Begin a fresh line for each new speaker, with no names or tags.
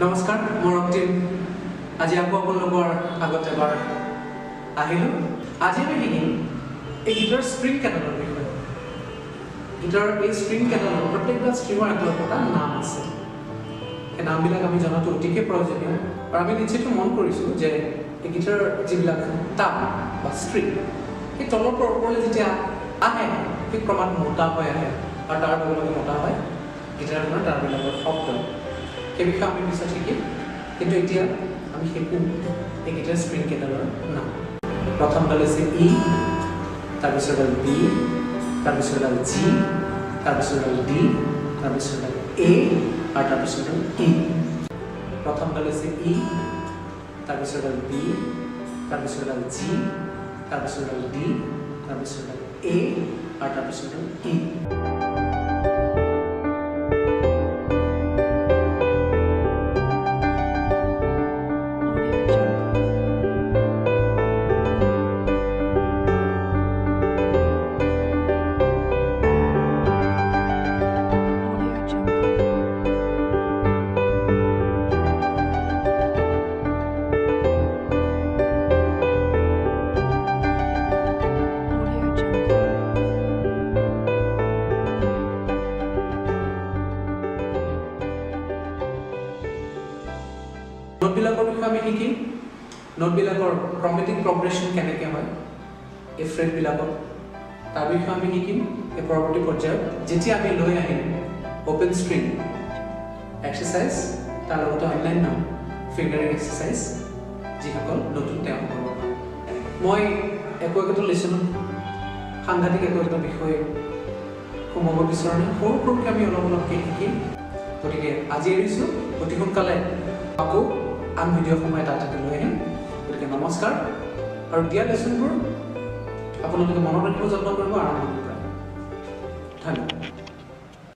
নমস্কাৰ মোৰ অন্তিম আজি আকৌ আপোনালোকৰ আগত এবাৰ আহিলো আজি আমি শিকিম এই গীটাৰ স্ট্ৰিং কেনেলৰ বিষয়ে গীটাৰ এই স্ট্ৰিং কেনেলৰ প্ৰত্যেকটা স্ট্ৰিঙৰ এটা নাম আছে এই নামবিলাক আমি জনাটো অতিকে প্ৰয়োজনীয় আৰু আমি নিশ্চিত মন কৰিছোঁ যে এই গীটাৰ যিবিলাক তাপ বা স্ট্ৰিং সেই তলৰ পৰা ওপৰলৈ যেতিয়া আহে সেই ক্ৰমাৎ মোটা হৈ আহে আৰু তাৰ লগে লগে মোটা হয় গীটাৰখনৰ তাৰবিলাকৰ শব্দ এই বিষয়ে আমি পিছত শিকিম কিন্তু এতিয়া আমি শিকিম এই গীটাৰ স্ট্ৰিং কেইডালৰ নাম প্ৰথমডাল হৈছে ই তাৰপিছত হ'ল বি তাৰপিছত হ'ল জি তাৰপিছত হ'ল ডি তাৰপিছত হ'ল এ আৰু তাৰপিছত হ'ল ই প্ৰথমডাল হৈছে ই তাৰপিছত হ'ল বি তাৰপিছত হ'ল জি তাৰপিছত হ'ল ডি তাৰপিছত হ'ল এ আৰু তাৰপিছত হ'ল ই নোটবিলাকৰ বিষয়ে আমি শিকিম নোটবিলাকৰ ক্ৰমেটিক প্ৰগ্ৰেশ্যন কেনেকৈ হয় এই ফ্ৰেটবিলাকত তাৰ বিষয়ে আমি শিকিম এই পৰৱৰ্তী পৰ্যায়ত যেতিয়া আমি লৈ আহিম অ'পেন ষ্ট্ৰিং এক্সাৰচাইজ তাৰ লগতে অন্যান্য ফিংগাৰিং এক্সাৰচাইজ যিসকল নতুন তেওঁলোকৰ মই একো একোটা লেচনত সাংঘাতিক একো একোটা বিষয় সোমাব বিচৰা নাই সৰু সৰুকৈ আমি অলপ অলপকৈ শিকিম গতিকে আজি এৰিছোঁ অতি সোনকালে আকৌ আন ভিডিঅ' সময় এটা লৈ আহিম গতিকে নমস্কাৰ আৰু দিয়া লেচনবোৰ আপোনালোকে মনত ৰাখিব যত্ন কৰিব আৰম্ভ কৰিব ধন্যবাদ